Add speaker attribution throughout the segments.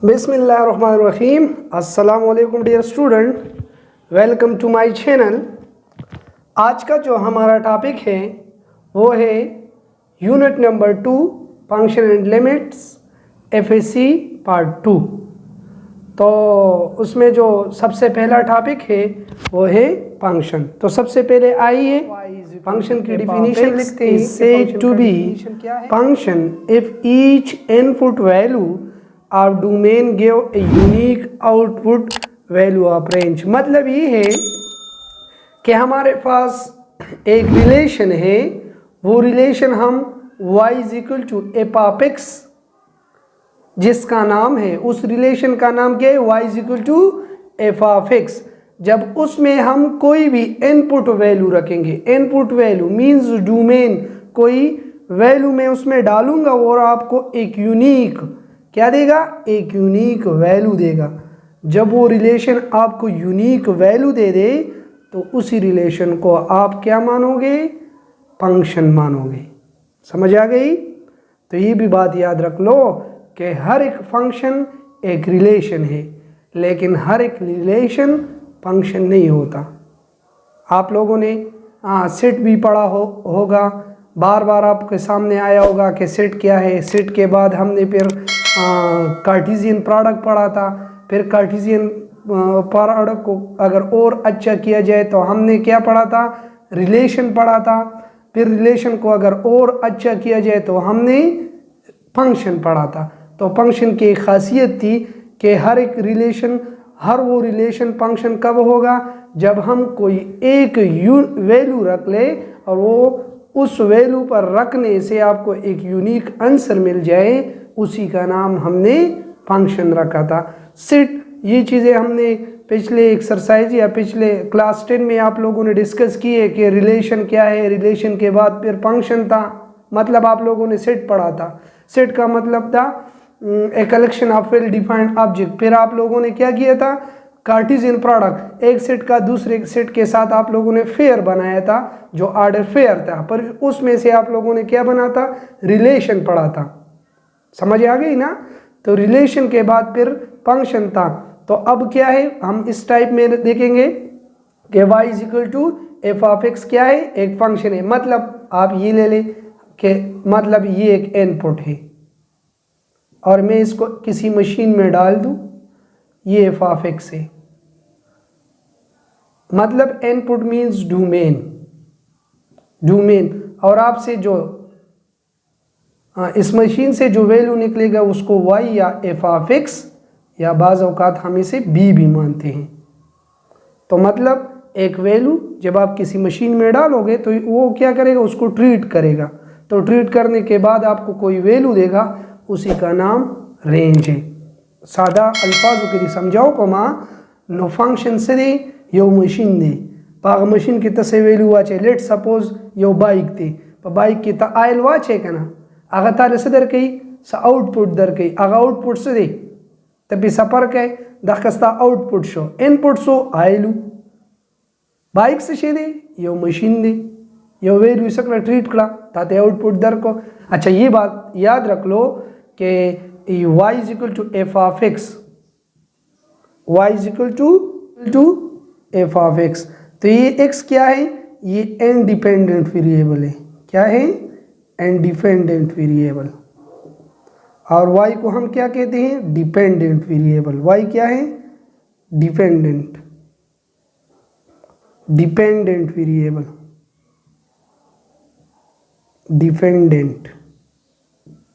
Speaker 1: बिस्मिल्लाहिर्रहमानिर्रहीम। अस्सलाम वालेकुम dear student, welcome to my channel. आज का जो हमारा टॉपिक है वो है unit number 2 function and limits FSC part 2। तो उसमें जो सबसे पहला टॉपिक है वो है फंक्शन। तो सबसे पहले आइए फंक्शन की डिफिनीशन लिखते हैं। Said to be function if each input value और domain give a unique output value of range. मतलब ये है कि हमारे पास एक रिलेशन है, वो रिलेशन हम y is equal to f of x जिसका नाम है, उस रिलेशन का नाम क्या है, y is equal to f of x. जब उसमें हम कोई भी इनपुट वैल्यू रखेंगे, इनपुट वैल्यू मींस डोमेन, कोई वैल्यू मैं उसमें डालूंगा और आपको एक यूनिक क्या देगा, एक यूनिक वैल्यू देगा। जब वो रिलेशन आपको यूनिक वैल्यू दे दे तो उसी रिलेशन को आप क्या मानोगे, फंक्शन मानोगे। समझ आ गई? तो ये भी बात याद रख लो कि हर एक फंक्शन एक रिलेशन है, लेकिन हर एक रिलेशन फंक्शन नहीं होता। आप लोगों ने सेट भी पढ़ा होगा, बार बार आपके सामने आया होगा कि सेट क्या है। सेट के बाद हमने फिर कार्टेशियन प्रोडक्ट पढ़ा था। फिर कार्टेशियन प्रोडक्ट को अगर और अच्छा किया जाए तो हमने क्या पढ़ा था, रिलेशन पढ़ा था। फिर रिलेशन को अगर और अच्छा किया जाए तो हमने फंक्शन पढ़ा था। तो फंक्शन की खासियत थी कि हर एक रिलेशन, हर वो रिलेशन फंक्शन कब होगा, जब हम कोई एक वैल्यू रख ले और वो उस वैल्यू पर रखने से आपको एक यूनिक आंसर मिल जाए, उसी का नाम हमने फंक्शन रखा था। सेट, ये चीज़ें हमने पिछले एक्सरसाइज या पिछले क्लास 10 में आप लोगों ने डिस्कस की है कि रिलेशन क्या है। रिलेशन के बाद फिर फंक्शन था, मतलब आप लोगों ने सेट पढ़ा था। सेट का मतलब था a collection of well defined object. फिर आप लोगों ने क्या किया था, कार्टेशियन प्रोडक्ट, एक सेट का दूसरे सेट के साथ आप लोगों ने फेयर बनाया था, जो ऑर्डर फेयर था। पर उसमें से आप लोगों ने क्या बना था, रिलेशन पढ़ा था। समझ आ गई ना? तो रिलेशन के बाद फिर फंक्शन था। तो अब क्या है, हम इस टाइप में देखेंगे कि y is equal to f of x क्या है, एक फंक्शन है। मतलब आप ये ले लें कि मतलब ये एक इनपुट है और मैं इसको किसी मशीन में डाल दूं, ये एफ ऑफ एक्स है। मतलब इनपुट मींस डोमेन, डोमेन। और आपसे जो इस मशीन से जो वैल्यू निकलेगा उसको y या एफ ऑफ एक्स या बाज़ औक़ात हम इसे b भी मानते हैं। तो मतलब एक वैल्यू जब आप किसी मशीन में डालोगे तो वो क्या करेगा, उसको ट्रीट करेगा। तो ट्रीट करने के बाद आपको कोई वैल्यू देगा, उसी का नाम रेंज है। सादा अल्फाजों के लिए समझाओ को माँ नो फंक्शन से दे यो मशीन दे पाग मशीन की तसे वैल्यू वाचे। लेट सपोज यो बाइक दे, बाइक की ता आयल वाचे का ना अगर तारे से दर कई सा आउटपुट दर कई, अगर आउटपुट से दे तभी सफर के दखस्ता आउटपुट शो इनपुट शो आयलू बाइक से शे दे यो मशीन दे यो वैल्यू सकला ट्रीट करा ताते आउटपुट दर को। अच्छा, ये बात याद रख लो कि y is equal to f of x, y is equal to f of x. तो ये x क्या है, ये इंडिपेंडेंट वेरिएबल है। क्या है, इंडिपेंडेंट वेरिएबल। और y को हम क्या कहते हैं, डिपेंडेंट वेरिएबल। y क्या है, dependent, dependent variable, dependent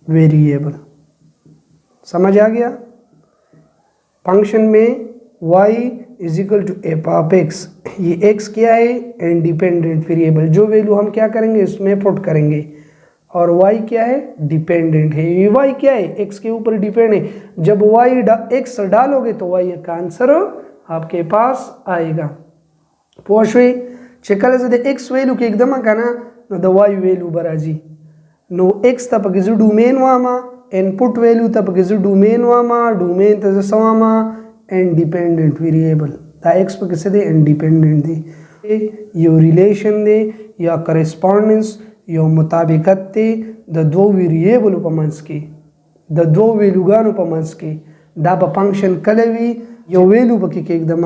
Speaker 1: variable. समझ आ गया? फंक्शन में y is equal to f of x, ये x क्या है, इंडिपेंडेंट वेरिएबल। जो वैल्यू हम क्या करेंगे उसमें पुट करेंगे। और y क्या है, डिपेंडेंट है। ये y क्या है, x के ऊपर डिपेंड है। जब x डालोगे तो y का आंसर आपके पास आएगा। पोशवे चेकल से x वैल्यू के एकदम का ना द y वैल्यू बराजी नो x तब गिजु डोमेन वामा इनपुट वैल्यू तब गिजु डोमेन वामा डोमेन तज सवामा इंडिपेंडेंट वेरिएबल द x पर किसे दे, इंडिपेंडेंट दे, यो रिलेशन दे या करेस्पॉन्डेंस यो मुताबिकत दे द दो वेरिएबल उपमंस की द दो वेल्यूगान उपमंस की दा ब फंक्शन कलेवी यो वैल्यू बकी के एकदम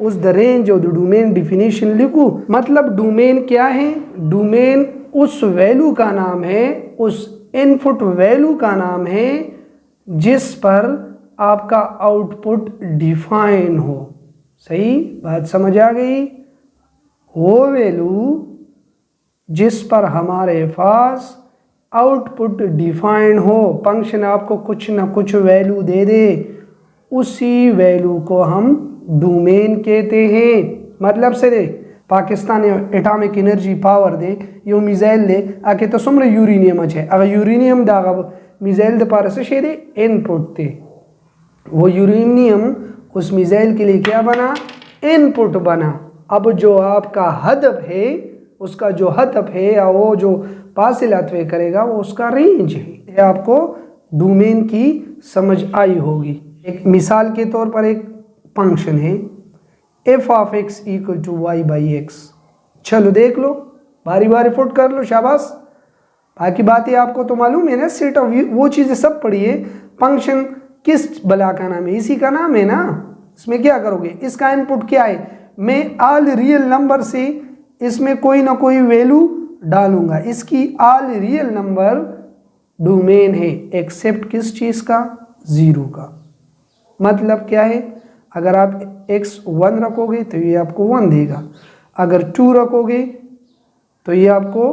Speaker 1: उस द रेंज और द डोमेन डिफिनेशन लिखो मतलब डोमेन क्या है डोमेन उस वैल्यू का नाम है उस इनपुट वैल्यू का नाम है जिस पर आपका आउटपुट डिफाइन हो सही बात समझ आ गई वो वैल्यू जिस पर हमारे पास आउटपुट डिफाइन हो फंक्शन आपको कुछ ना कुछ वैल्यू दे दे उसी वैल्यू को हम डोमेन कहते हैं मतलब से दे पाकिस्तान एटॉमिक एनर्जी पावर दे यो मिसाइल दे आके तो सुमर यूरेनियम है अगर यूरेनियम दागा मिसाइल दे पार से शेदे इनपुट थे वो यूरेनियम उस मिसाइल के लिए क्या बना इनपुट बना अब जो आपका हदफ है उसका जो हदफ है या वो जो फासिलात वे करेगा वो उसका रेंज है ये आपको डोमेन की समझ आई होगी एक मिसाल के तौर पर एक फंक्शन है f of x equal to y by x चलो देख लो बारी बारी फुट कर लो शाबाश बाकी बातें आपको तो मालूम है ना सेट ऑफ वो चीज़ें सब पढ़ी है फंक्शन किस बला का नाम है इसी का नाम है ना इसमें क्या करोगे इसका इनपुट क्या है मैं ऑल रियल नंबर से इसमें कोई ना कोई वैल्यू डालूंगा इसकी ऑल रियल नंबर डोमेन है एक्सेप्ट किस चीज़ का ज़ीरो का मतलब क्या है अगर आप x 1 रखोगे तो ये आपको 1 देगा अगर 2 रखोगे तो ये आपको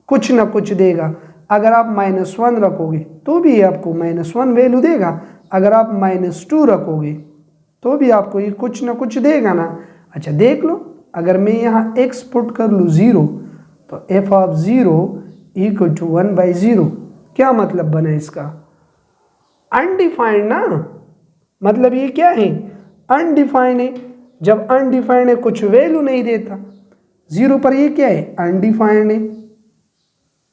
Speaker 1: कुछ ना कुछ देगा अगर आप -1 रखोगे तो भी ये आपको -1 वैल्यू देगा अगर आप -2 रखोगे तो भी आपको ये कुछ ना कुछ देगा ना अच्छा देख लो अगर मैं यहाँ x पुट कर लूँ 0 तो f ऑफ 0 इक्वल टू 1/0 क्या मतलब बना इसका अनडिफाइंड ना मतलब ये क्या है अनडिफाइंड है जब अनडिफाइंड है कुछ वैल्यू नहीं देता 0 पर ये क्या है अनडिफाइंड है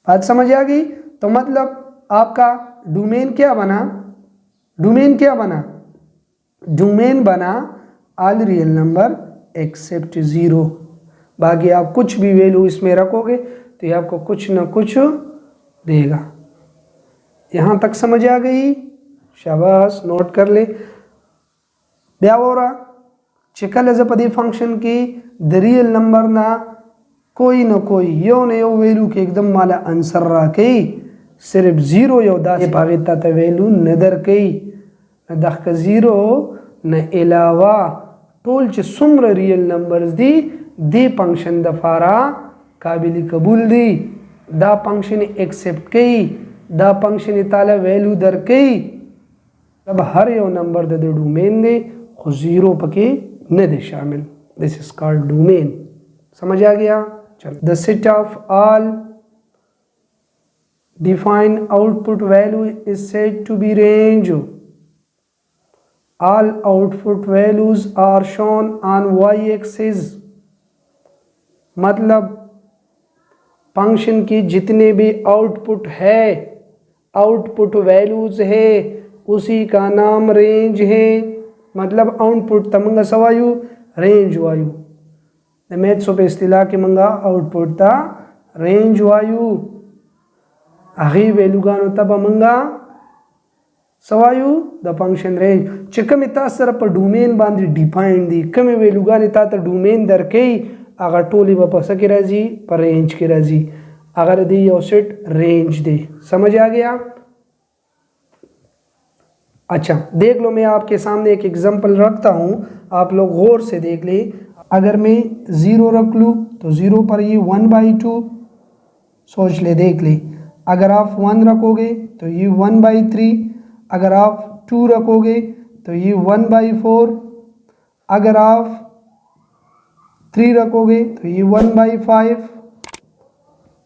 Speaker 1: बात समझ आ गई तो मतलब आपका डोमेन क्या बना डोमेन बना ऑल रियल नंबर एक्सेप्ट 0 बाकी आप कुछ भी वैल्यू इसमें रखोगे तो ये आपको कुछ ना कुछ देगा यहाँ तक समझ आ गई शाबाश नोट कर ले ब्यावरा चिकल जपदी फंक्शन की द रियल नंबर ना कोई न कोई यो ने यो वैल्यू के एकदम माला आंसर राखी सिर्फ 0 यो दा भागिता त वैल्यू नदर कई न दख 0 न अलावा टोल च सुमर रियल नंबर्स दी दे फंक्शन दफारा काबिल कबूल दी दा फंक्शन एक्सेप्ट कई दा फंक्शन ताला वैल्यू दर कई अब हर यो नंबर दे डोमेन दे 0 पके न दे शामिल दिस इज कॉल्ड डोमेन समझ आ गया चलो the set of all define output value is said to be range all output values are shown on y axis मतलब फंक्शन की जितने भी आउटपुट है आउटपुट वैल्यूज है उसी का नाम रेंज है मतलब आउटपुट तमंगा सवायु रेंज वायु द मैथ्स पे इस्तिलाह के मंगा आउटपुट ता रेंज वायु आगे वैल्यू गानो तब मंगा सवायु द फंक्शन रेंज चिकम इतासर पर डोमेन बांधी डिफाइंड दी कम वैल्यू गाने ता डोमेन दर कई अगर टोली वापस के राजी पर रेंज के राजी अगर दी यो सेट रेंज दे समझ आ गया अच्छा देख लो मैं आपके सामने एक एग्जांपल रखता हूँ आप लोग गौर से देख ले अगर मैं 0 रख लूँ तो 0 पर ये 1/2 सोच ले देख ले अगर आप 1 रखोगे तो ये 1/3 अगर आप 2 रखोगे तो ये 1/4 अगर आप 3 रखोगे तो ये 1/5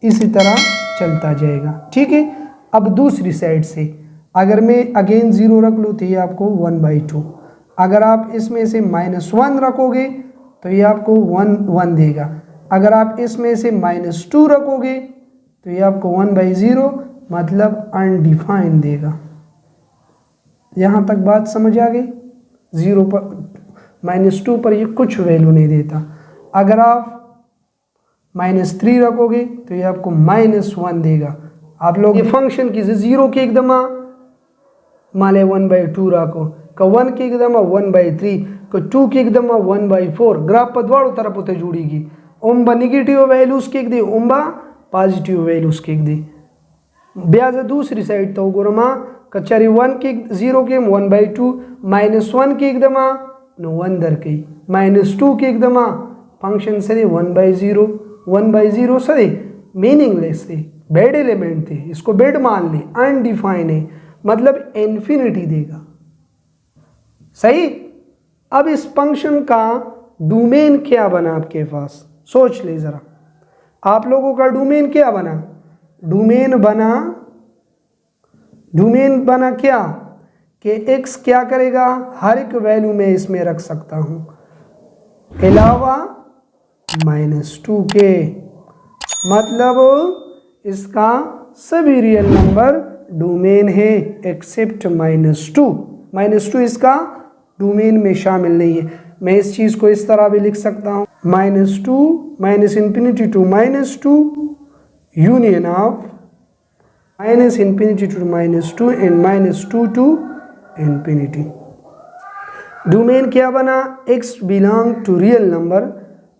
Speaker 1: इसी तरह चलता जाएगा ठीक है अब दूसरी साइड से अगर मैं अगेन 0 रख लूँ तो ये आपको 1/2 अगर आप इसमें से -1 रखोगे तो ये आपको 1 देगा अगर आप इसमें से -2 रखोगे तो ये आपको 1/0 मतलब अनडिफाइंड देगा यहाँ तक बात समझ आ गई 0 पर -2 पर ये कुछ वैल्यू नहीं देता। अगर आप -3 रखोगे तो ये आपको -1 देगा। आप लोग ये फंक्शन की 0 के एकदम मान ले 1/2 रखो, का 1 के एकदम 1/3, का 2 के एकदम 1/4। ग्राफ पर द्वारों तरफ होते जुड़ेगी। उम्बा निगेटिव वैल्यूज के दे, उम्बा पॉजिटिव वैल्यूज के दे। ब्याज दूसरी साइड तो गुरमा कचारी 1 के 0 के 1/2, -1 के एकदम नो 1 दर के, -2 के एकदम फंक्शन से 1/0, 1/0 सरे मीनिंगलेस थे, बेड एलिमेंट थे, इसको बेड मान ले, अनडिफाइन है, मतलब इन्फिनिटी देगा। सही। अब इस फंक्शन का डोमेन क्या बना आपके पास, सोच ले जरा। आप लोगों का डोमेन क्या बना, डोमेन बना क्या कि x क्या करेगा, हर एक वैल्यू में इसमें रख सकता हूं अलावा -2 के, मतलब इसका सभी रियल नंबर डोमेन है एक्सेप्ट -2। -2 इसका डोमेन में शामिल नहीं है। मैं इस चीज़ को इस तरह भी लिख सकता हूँ, -2 -∞ to -2 union of -∞ to -2 and -2 to ∞। Domain क्या बना, x belong to real number,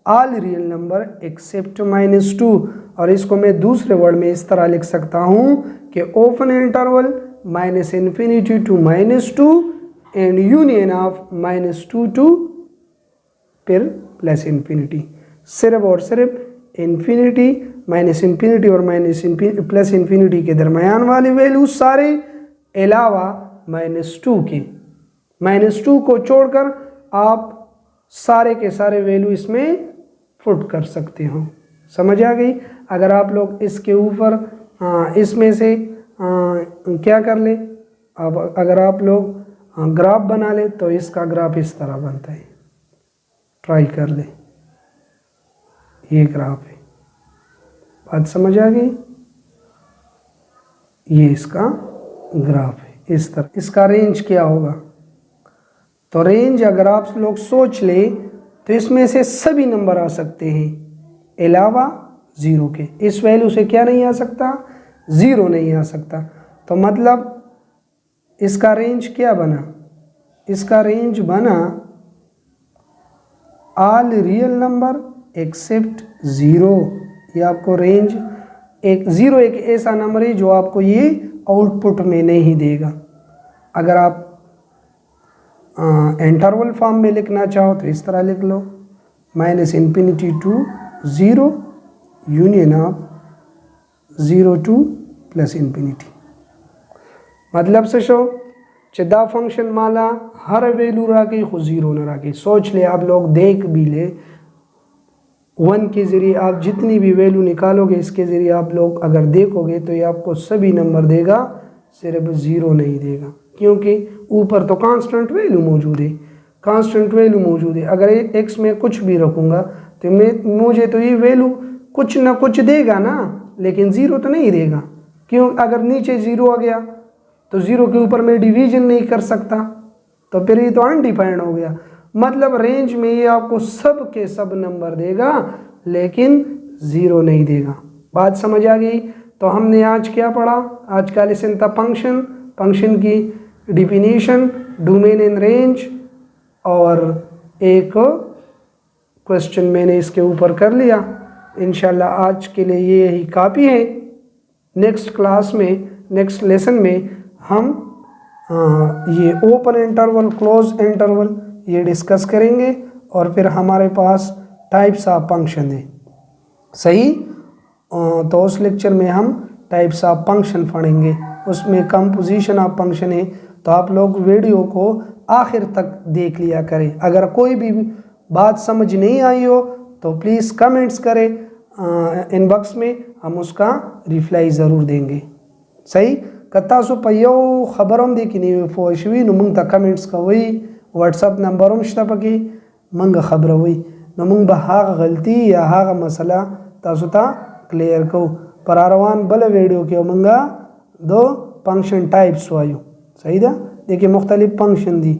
Speaker 1: all real number except -2। और इसको मैं दूसरे वर्ड में इस तरह लिख सकता हूँ कि open interval -∞ to -2 and union of -2 to फिर +∞। सिर्फ और सिर्फ इन्फिनिटी, -∞ और +∞ के दरमियान वाली वैल्यू सारे अलावा -2 के, -2 को छोड़कर आप सारे के सारे वैल्यू इसमें पुट कर सकते हो। समझ आ गई। अगर आप लोग इसके ऊपर इसमें से क्या कर ले, अब अगर आप लोग ग्राफ बना ले तो इसका ग्राफ इस तरह बनता है, ट्राई कर ले, ये ग्राफ है। बात समझ आ गई, ये इसका ग्राफ है इस तरह। इसका रेंज क्या होगा, तो रेंज अगर आप लोग सोच ले तो इसमें से सभी नंबर आ सकते हैं अलावा 0 के। इस वैल्यू से क्या नहीं आ सकता, 0 नहीं आ सकता। तो मतलब इसका रेंज क्या बना, इसका रेंज बना ऑल रियल नंबर एक्सेप्ट 0। ये आपको रेंज एक 0 एक ऐसा नंबर है जो आपको ये आउटपुट में नहीं देगा। अगर आप इंटरवल फॉर्म में लिखना चाहो तो इस तरह लिख लो, -∞ to 0 यूनियन ऑफ 0 to +∞। मतलब से शो चिदा फंक्शन माला हर वैल्यू राखी खुद 0 न राखी। सोच ले, आप लोग देख भी ले, 1 के ज़रिए आप जितनी भी वैल्यू निकालोगे इसके ज़रिए आप लोग अगर देखोगे तो ये आपको सभी नंबर देगा, सिर्फ 0 नहीं देगा, क्योंकि ऊपर तो कांस्टेंट वैल्यू मौजूद है, कांस्टेंट वैल्यू मौजूद है। अगर x में कुछ भी रखूँगा तो मुझे तो ये वैल्यू कुछ ना कुछ देगा ना, लेकिन 0 तो नहीं देगा। क्यों, अगर नीचे 0 आ गया तो 0 के ऊपर मैं डिवीजन नहीं कर सकता, तो फिर ये तो अनडिफाइंड हो गया। मतलब रेंज में ये आपको सब के सब नंबर देगा लेकिन 0 नहीं देगा। बात समझ आ गई। तो हमने आज क्या पढ़ा, आज का लेसन था फंक्शन, फंक्शन की डिफिनीशन, डोमेन एंड रेंज, और एक क्वेश्चन मैंने इसके ऊपर कर लिया। इंशाल्लाह आज के लिए ये यही काफ़ी है। नेक्स्ट क्लास में, नेक्स्ट लेसन में हम ये ओपन इंटरवल, क्लोज इंटरवल ये डिस्कस करेंगे, और फिर हमारे पास टाइप्स ऑफ फंक्शन है। सही। तो उस लेक्चर में हम टाइप्स ऑफ फंक्शन पढ़ेंगे, उसमें कंपोजिशन ऑफ फंक्शन है। तो आप लोग वीडियो को आखिर तक देख लिया करें। अगर कोई भी बात समझ नहीं आई हो तो प्लीज़ कमेंट्स करें इनबॉक्स में, हम उसका रिप्लाई ज़रूर देंगे। सही। कता सो पयो खबरों दे कि नहीं फोशवी नुमंग तक कमेंट्स का वही व्हाट्सअप नंबरों शता पकी मंग खबर हुई नमुंग बहा गलती या हा मसला तासुता क्लियर को परारवान बल वीडियो के मंगा 2 फंक्शन टाइप्स वायु। सही था। देखिए मुख्तलिफ फंक्शन दी,